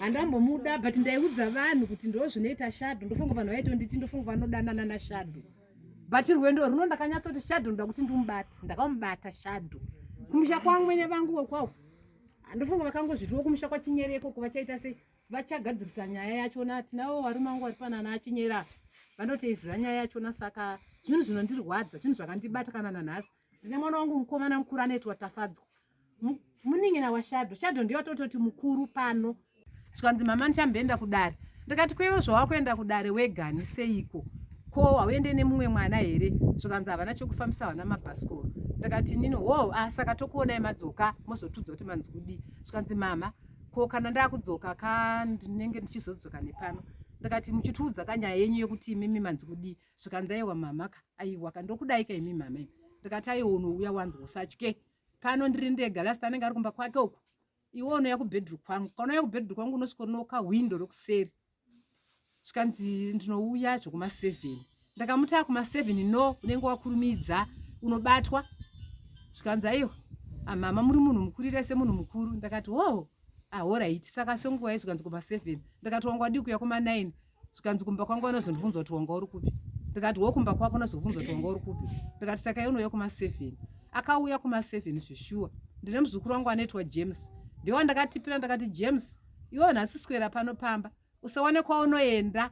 handambomuda but ndaiudza vanhu kuti ndo zvinoita shadho. Ndofunga vanhu vaitonditi ndofunga vanodanana nashadho. But rwendo runo ndakanyatsoti shadho ndoda kuti ndimubate. Ndakamubata shadho. Kumusha kwangu nevanguwo kwawo. Ndofunga vakangozvitiwo kumusha kwaChinyereko kuvachaita sei vachagadzirisa nyaya yachona. Tinawo varume vangu vari panana aChinyera vanotoiziva nyaya yachona. Saka zvinhu zvinondirwadza, zvinhu zvakandibata kana nanhasi. Ndine mwana wangu mukomana mukuru anoitwa Tafadzwa, muning'ina washadho. Shadho ndiyo tototi mukuru pano. Svanzi mama ndichamboenda kudare. Ndikati kwewo zvawakuenda kudare wegani seiko? Ko hauende nemumwe mwana here? Svanzi havana chokufambisa vana mabhasikoro. Ndikati nino saka tokuonai madzoka mozotudza kuti manzi kudii. Svanzi mama ko kana ndakudzoka ndinenge ndichizodzoka nepano. Ndikati muchitiudza kanyaya yenyu yokuti imimi manzi kudii. Svanzi aiwa mama aiwa kandokudaika imi mama. Ndikati aiwa unouya wanzwa usatye. Pano ndiri ndega last anenge ari kumba kwake uku. Iwe unouya kubhedru kwangu. Kana kubhedru kwangu unosvika unoka window rokuseri. Svanzi ndinouya zvokuma7. Ndakamuta kuma7 no unenge wakurumidza unobatwa. Svanzi aiwa mama muri munhu mukuru ita semunhu mukuru. Ndakati alright. Saka senguva svanzi kuma7. Ndakati wanga wadi kuuya kuma9. Svanzi kumba kwangu anozondibvunza kuti wanga uri kupi. Ndikati kumba kwako unozobvunza kuti wanga uri kupi. Ndikati saka unouya kuma7. Akauya kuma7 zveshuwa. Ndine muzukuru wangu anoitwa James. Ndiwo ndakatipira ndakati James, iwe nhasi swera pano pamba. Usaone kwaunoenda.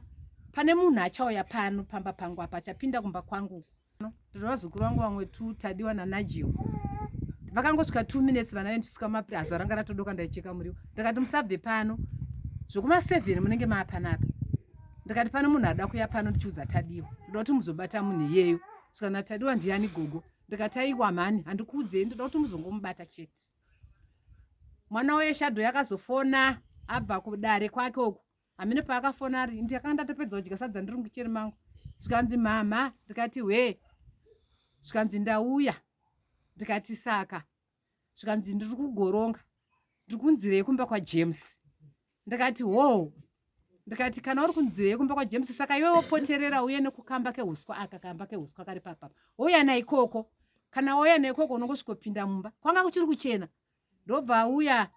Pane munhu achauya pano pamba pangu apa achapinda kumba kwangu. Ndine vazukuru wangu vamwe 2 Tadiwa naNajiwa. Vakangosvika 2 minutes vana vendisvika mapira azo ranga ratodoka ndaicheka muriwo. Ndakati musabve pano. Zvokuma7 munenge maapanapa. Ndikati pane munhu ada kuya pano ndichiudza Tadiwa. Ndoda kuti muzobata munhu iyeyo. Saka Tadiwa ndiani gogo? Ndikati aiwa mani handikuudzei ndoda kuti muzongomubata chete. Mwana weshadho yakazofona abva kudare kwake uku. Amene paakafona ari ndakanga ndatopedza kudya sadza ndiri mukicheni mangu. Svanzi mama. Ndikati Svanzi ndauya. Ndikati saka. Svanzi ndiri kugoronga. Ndiri kunzirei kumba kwaJames. Ndikati Ndikati kana uri kunzirei kumba kwaJames saka iwe wopoterera uye nekukamba kehuswa akakamba kehuswa kari papa. Uya naikoko. Kana wauya naikoko unongosvikopinda mumba. Kwanga kuchiri kuchena. Ndobva uya.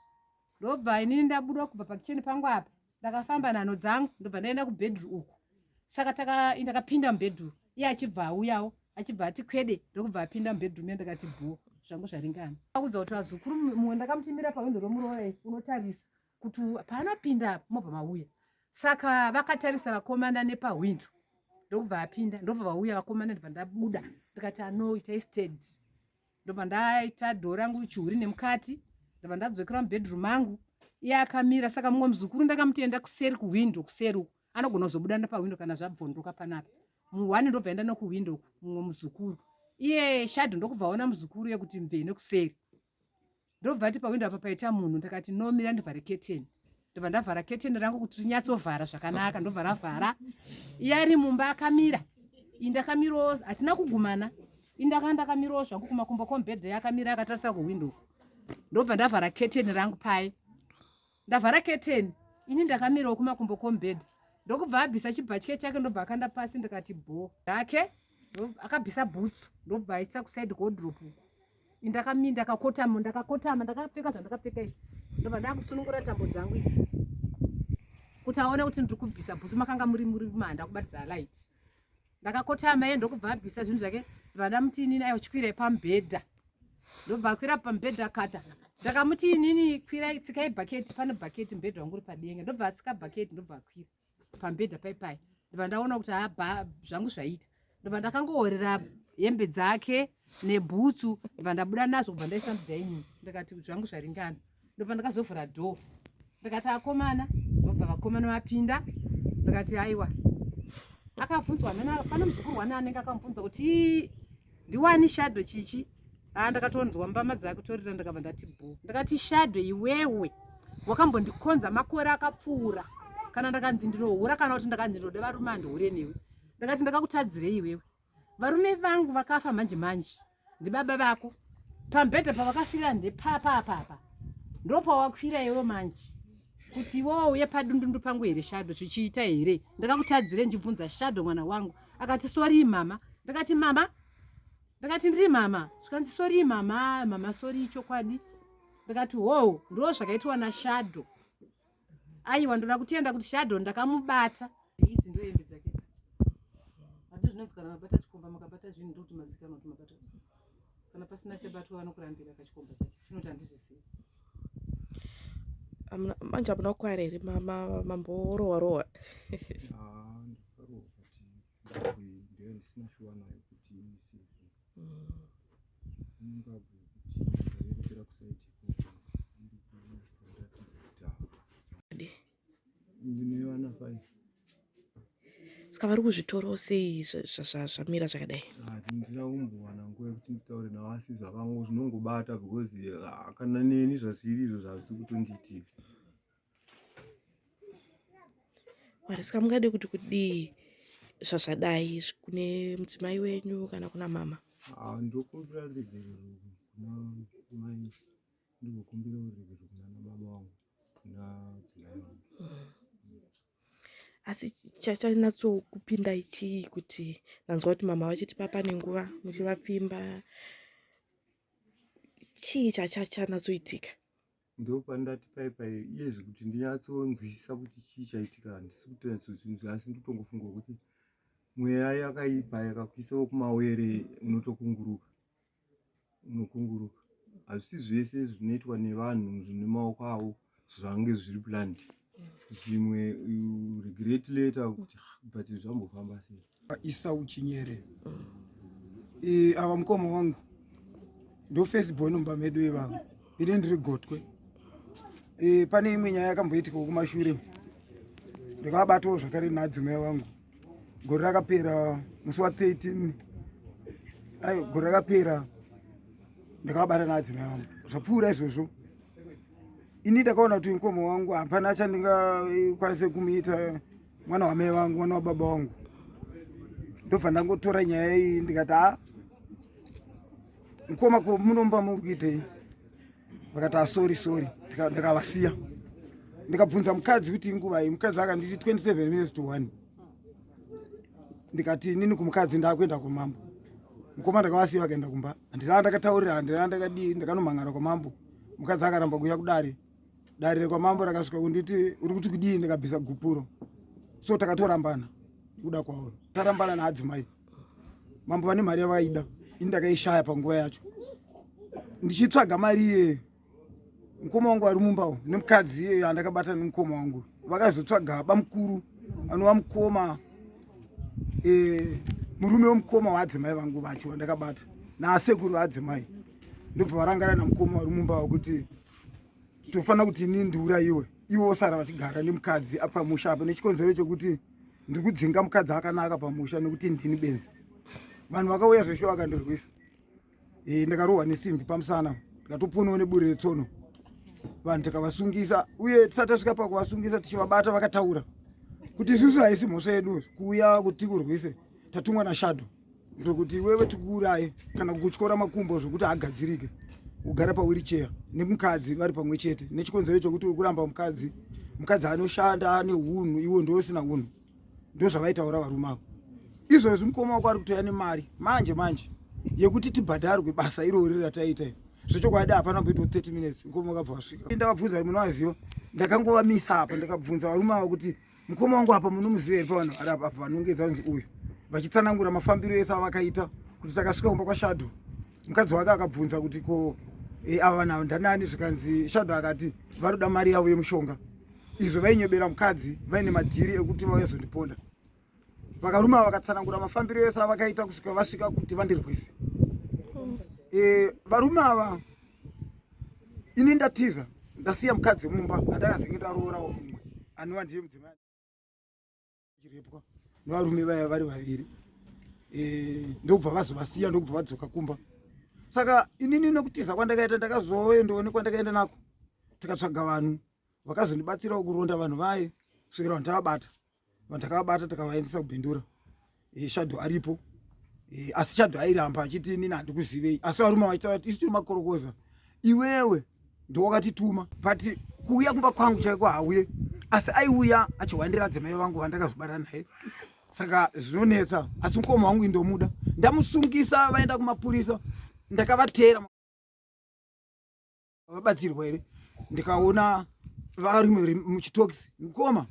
Ndobva inini ndabuda kubva pakicheni pangu apa. Ndakafamba nhano dzangu ndobva ndaenda kubhedru uku. Saka ndakapinda mubhedru. Iye achibva auyawo. Achibva ati kwede ndokubva apinda mubhedru mene ndakati zvangu zvaringana. Akudza kuti vazukuru mumwe ndakamutimira pawindo romuroyi unotarisa kuti paanopinda mobva mauya. Saka vakatarisa vakomana nepawindo. Ndokubva apinda ndobva vauya vakomana ndobva ndabuda. Ndikati it tasted. Ndobva ndaita dhoo rangu chiuri nemukati. Ndobva ndadzokera mubhedroom mangu. Iye akamira saka mumwe muzukuru ndakamutenda kuseri kuwindo kuseri uku. Anogona kuzobuda nepawindo kana zvabvondoka panapa. Muwani ndobva enda nokuwindo uku mumwe muzukuru. Iye shadho ndokubvaona muzukuru yekuti mve nekuseri. Ndobva ati pawindo apa paita munhu ndakati nomira ndivhare keteni. Ndobva ndavhara keteni rangu kuti rinyatsovhara zvakanaka. Ndobva ravhara. Iye ari mumba akamira. Ndakamirawo hatina kugumana. Ndakamirawo zvangu kumakumbo komubhedha yakamira akatarisa kuwindo. Ndobva ndavhara keteni rangu pai. Ndavhara keteni. Ini ndakamirawo kumakumbo komubhedha. Ndokubva abvisa chibhatye chake ndobva akanda pasi ndikati vake akabvisa bhutsu ndobva aisa kuside wardrobe. Ndakakotama ndakapfeka zvandakapfeka izvi. Ndobva ndakusunungura tambo dzangu idzi. Kuti aone kuti ndiri kubvisa bhutsu makanga muri manda kubatisa light. Ndakakotama iye ndokubva abvisa zvinhu zvake. Ndobva ndamuti inini aiwa chikwirai pamubhedha. Ndobva akwira pamubhedha akata. Ndakamuti inini kwirai tsikai bhaketi pane bhaketi mubhedha wangu uri padenga. Ndobva atsika bhaketi ndobva akwira pamubhedha pai. Ndobva ndaona kuti zvangu zvaita. Ndobva ndakangohorera hembe dzake nebhutsu. Ndobva ndabuda nazvo kubva ndaisa mudaini. Ndikati zvangu zvaringana. Ndobva ndakazovhura dhoo. Ndikati akomana. Ndobva vakomana vapinda. Ndikati aiwa. Akabvunzwa pane muzukuru wane anenge akamubvunza kuti ndiwani shadho chichi. Ndakatonzwa mbama dzakutorera ndakabva ndati ndakati shadho iwewe wakambondikonza makore akapfuura. Kana ndakanzi ndinohura kana kuti ndakanzi ndinoda varume andihure newe. Ndakati ndakakutadzirei iwewe. Varume vangu vakafa manje. Ndibaba vako. Pamubhedha pavakafira ndepapa. Ndopawakwira iwe manje. Kuti iwewe uye padundundu pangu here shadho chichiita here. Ndakakutadzirei ndibvunza shadho mwana wangu. Akati sorry mama. Ndakati mama. Ndakati ndiri mama. Svanzi sorry mama sorry chokwadi. Ndakati ndo zvakaitwa naShadho. aiwa ndoda kutenda kuti shadho ndakamubata. Idzi ndo hembe dzake idzi. Handi zvinonzi kana mabata chikomba makabata zvinhu ndoti mazikana kuti mabata. Kana pasina chabatwa vanokurambira kachikomba chake. Chinoti handizvisiyi. Manje hamuna kukwara here mamborowa-rowa? Ndisina shuwa nayo kuti inisiwe. Saka vari kuzvitoro sei zvamira zvakadai? Ndina kumbowana nguva yekuti nditaure navasi zvakango zvinongobata because kana neni zvazviri izvo zvavisi kutondiitika. Mwari, saka mungade kuti kudii zvazvadai kune mudzimai wenyu kana kuna mama? Ndokumbira ruregerero kuna mai, ndokumbira ruregerero kuna baba vangu, kuna dzimai vangu. Asi chachanyatsokupinda ichi kuti ndanzwa kuti mama vachiti papa nenguva muchivapfimba, chii chachanatsoitika? Ndopandati paipai iyezve kuti ndinyatsonzwisisa kuti chii chaitika handisi kutonyatsozvinzwa, asi ndotongofunga kuti mweya yakaipa yakakuisawo kumawere unokunguruka. Hazvisi zvese zvinoitwa nevanhu zvine maoko avo zvange zviri planned. Zvimwe regret later kuti but zvambofamba sei. Ndaizivei Chinyere. Ava mukoma wangu ndo first born mumba medu ivava. Ini ndiri gotwe. Pane imwe nyaya yakamboitika kumashure. Ndakabatawo zvakare nadzimai vangu. Gore rakapera musi wa13. Gore rakapera ndakabata nadzimai vangu. Zvapfuura izvozvo. Ini ndakaona kuti mukoma wangu hapana chandingakwanise kumuita mwana wamai vangu, mwana wababa vangu. Ndobva ndangotora nyaya iyi ndikati mukoma ko munomba muri kuitei? Vakati sorry. Ndakavasiya. Ndikabvunza mukadzi kuti nguva iyi, mukadzi akanditi 27 minutes to 1. Ndikati nini kumukadzi ndakuenda kumambo. Mukoma ndakavasiya vakaenda kumba. Handina ndakataurira, handina ndakadii, ndakanomhangara kwamambo. Mukadzi akaramba kuuya kudare. Dare rekwamambo rakasvika kunditi uri kuti kudii, ndikabvisa gupuro. So takatorambana nekuda kwavo. Tarambana naadzimai. Mambo vane mari yavaida. Ini ndakaishaya panguva yacho. Ndichitsvaga mari mukoma wangu ari mumba nemukadzi andakabata nemukoma wangu. Vakazotsvaga bamukuru anova mukoma murume womukoma waadzimai vangu vacho vandakabata naasekuru vaadzimai. Ndobva varangana namukoma ari mumba wekuti tofanira kuti ini ndiurayiwe, ivo osara vachigara nemukadzi apamusha apa nechikonzero chokuti ndiri kudzinga mukadzi akanaka pamusha nekuti ndini benzi. Vanhu vakauya zvesho vakandirwisa. Ndakarohwa nesimbi pamusana, ndikatoponawo neburi retsono. Vanhu tikavasungisa, uye tisati tasvika pakuvasungisa tichivabata vakataura kuti isusu haisi mhosva yedu kuuya kuti tikurwise, tatumwa nashadho ndokuti wewe tikuuraye kana kukutyora makumbo zvokuti agadzirike kugara pawiricheya nemukadzi vari pamwe chete nechikonzero chokuti uri kuramba mukadzi anoshanda ane hunhu, iwo ndousina hunhu. Ndozvavaitaura varume avo. Izvozvi mukoma wako ari kutoya nemari manje yekuti tibhadharwe basa irori rataita. Zvechokwadi hapana kumboitwa 30 minutes mukoma wakabva wasvika. Ndakabvunza munovaziva, ndakangovamisa apa ndakabvunza varume avo kuti mukoma wangu apa munomuziva here pavanhu ari apa vanongedza kunzi uyu, vachitsanangura mafambiro ese avakaita kuti takasvika kumba kwashadho. Mukadzi wake akabvunza kuti ko ava vanhu ndanani, zvikanzi shadho akati varoda mari yavo yemushonga. Izvo vainyebera mukadzi vaine madhiri ekuti vaizondiponda. Vakarume vakatsanangura mafambiro ese avakaita kusvika vasvika kuti vandirwise. Varume ava ini ndatiza ndasiya mukadzi mumba, handakazenge ndarorawo mumwe anova ndiye mudzimai chirepwa nevarume vaya vari vaviri. Ndobva vazovasiya, ndobva vadzoka kumba. Saka inini nekutiza kwandakaita ndakazoendawo nekwandakaenda nako, tikatsvaga vanhu vakazondibatsirawo kuronda vanhu vaye kusvikira vandakabata. Vandakabata tikavaendesa kuBindura. Shadho aripo. Asi Shadho airamba achiti inini handikuzivei. Asi varume vaitaura kuti isu tiri makorokoza, iwewe ndowakatituma, but kuuya kumba kwangu chaiko hauye. Asi aiuya achihwandira adzimai vangu vandakazobata naye. Saka zvinonetsa, asi mukoma wangu indomuda. Ndamusungisa vaenda kumapurisa, ndakavatera vabatsirwa here. Ndikaona vari muchitokisi mukoma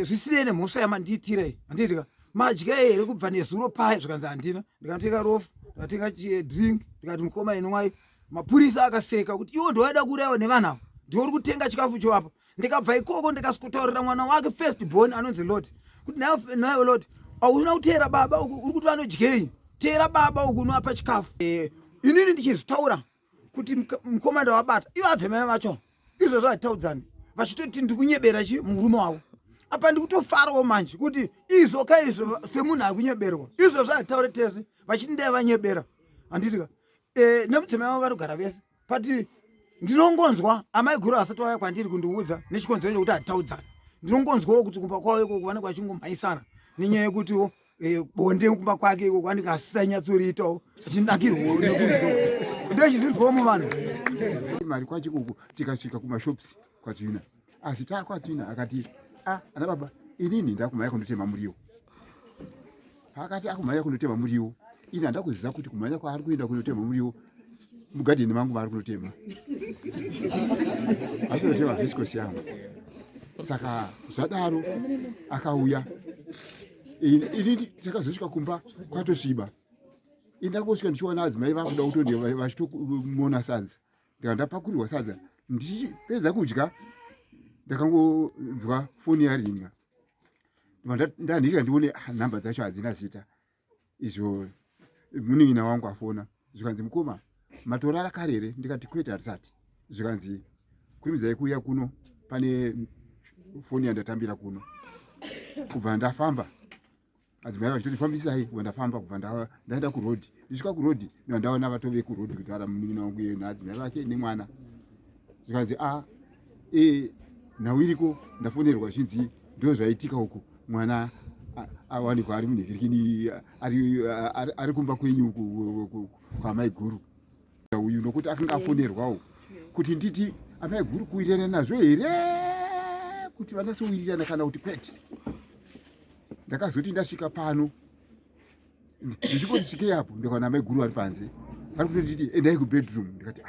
zvisirene mhosva yamandiitirai handiitika madya here kubva nezuro paya zvikanzi handina ndikatenga rofu ndikatenga drink ndikati mukoma inomwai mapurisa akaseka kuti iwo ndowaida kuraiwa nevanhu ava ndiuri kutenga chikafu chovapa ndikabva ikoko ndikasikotaurira mwana wake first born anonzi Loti kuti nayo Loti hauna kuteera baba uku uri kuti vanodyei teera baba uku unovapa chikafu inini ndichizvitaura kuti mukoma ndawabata ivo adzimai vacho izvozvo hatitaudzani vachitoti ndiri kunyebera chi murume wavo apa ndikutofarawo manje kuti izvo kaizvo semunhu ari kunyeberwa izvozvo hatitaure tese vachiti ndai vanyebera handitika nemudzimai wavo vanogara vese pati ndinongonzwa amai guru asati waya kwandiri kundiudza nechikonzero chekuti hatitaudzani ndinongonzwawo kuti kumba kwavo ikoko vanenge vachingomhaisana nenyaya yekutiwo bonde kumba kwake ikoko vanenge asisanyatsoritawo achinakirwawo ndechizinzwawo vanhu mari kwacho ikoko tikasvika kumashopusi kwatina asi takwatina akati ana baba inini ndakumhanya kundotema muriwo pakati akumhanya kundotema muriwo ini handa kuziva kuti kumhanya kwaari kuenda kundotema muriwo mugadheni mangu maari kunotema ari kunotema visikosi yangu saka zvadaro akauya ini takazosvika kumba kwatosviba ini ndakangosvika ndichiona adzimai vakuda kutondi vachitomona sadza ndapakurirwa sadza ndichipedza kudya ndakangonzwa foni yaringa ndandika ndione nhamba dzacho hadzina zita izvo munin'ina wangu afona zvikanzi mukoma matorara karere ndikati kwete hatisati zvikanzi kurimidzai kuuya kuno pane foni yandatambira kuno kubva ndafamba adzimai vachitondifambisai kubva ndafamba kubva ndaenda kurodhi ndisvika kurodhi ndandaona vatove kurodhi kutaura munin'ina wangu iye naadzimai vake nemwana zvikanzi nhau iriko ndafonerwa zvinzi ndo zvaitika uku mwana awanikwa ari munhekirikini ari kumba kwenyu kwaamai guru uyu nokuti akanga afonerwawo kuti nditi amai guru kuwirirana nazvo here kuti vanasowirirana kana kuti kwete ndakazoti ndasvika pano ndichingoti svikei apo ndikaona amai guru ari panze vari kutonditi endai kubedroom ndikati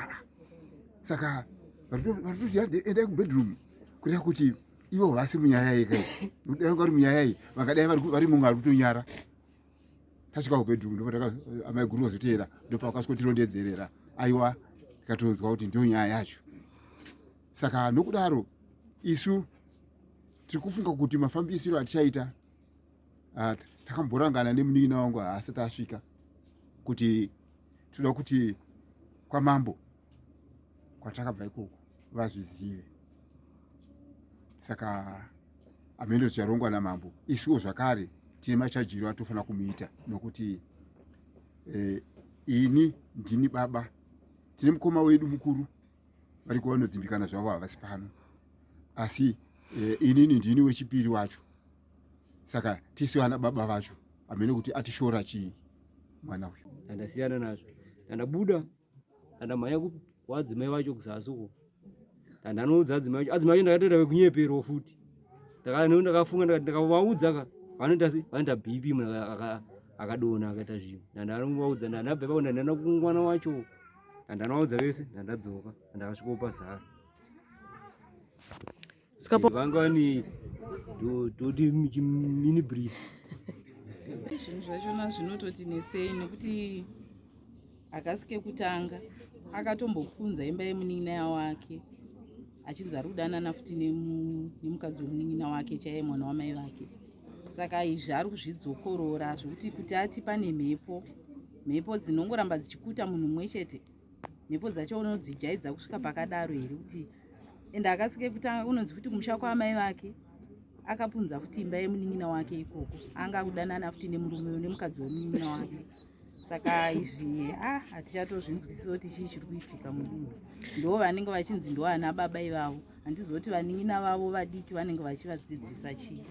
saka vatototi endai kubedroom kuita kuti ivo vasi munyaya yekai vari munyaya iyi vangadai vari mumwe ari kutonyara tasvika kubedroom ndopataka amai guru vazoteera ndopakasikotirondedzerera aiwa tikatonzwa kuti ndio nyaya yacho saka nokudaro isu tiri kufunga kuti mafambisiro atichaita takamborangana nemunin'ina wangu haasati asvika kuti toda kuti kwamambo kwatakabva ikoko vazvizive saka amendo zvicharongwa namambo isuwo zvakare tine machajiro atofanira kumuita nokuti ini ndini baba tine mukoma wedu mukuru vari kuva vanodzimbikana zvavo havasi pano asi inini ndini wechipiri wacho saka tisu ana baba vacho amene kuti atishora chii mwana uyu ndasiyana nazvo ndandabuda ndandamhanya kuadzimai vacho kuzasuko ndandanoudza adzimai vacho ndakatoita vekunyeperwa futi ndakafunga ndakavaudza vanoita bhipi munhu akadona akaita zvinhu ndandanovaudza ndandabva ipapo ndandaenda kumwana wacho ndandanovaudza vese ndandadzoka ndakasvikopa zara vangani toti mini brief zvinhu zvachona zvinototi netsei nekuti akasike kutanga akatombokunza imba yemunin'ina wake achinzi ari kudanana futi nemukadzi wemunin'ina wake chaiye mwana wamai vake saka izvi ari kuzvidzokorora zvokuti kuti ati pane mhepo dzinongoramba dzichikuta munhu mumwe chete mhepo dzacho unodzijaidza kusvika pakadaro here kuti ende akasike kutanga unonzi futi kumusha kwaamai vake akapunza futi imba yemunin'ina wake ikoko anga kudanana futi nemurume nemukadzi wemunin'ina wake saka izvi hatichatozvinzwisisa kuti chii chiri kuitika mudunhu ndo vanenge vachinzi ndo ana baba ivavo handizoti vanin'ina vavo vadiki vanenge vachivadzidzisa chii.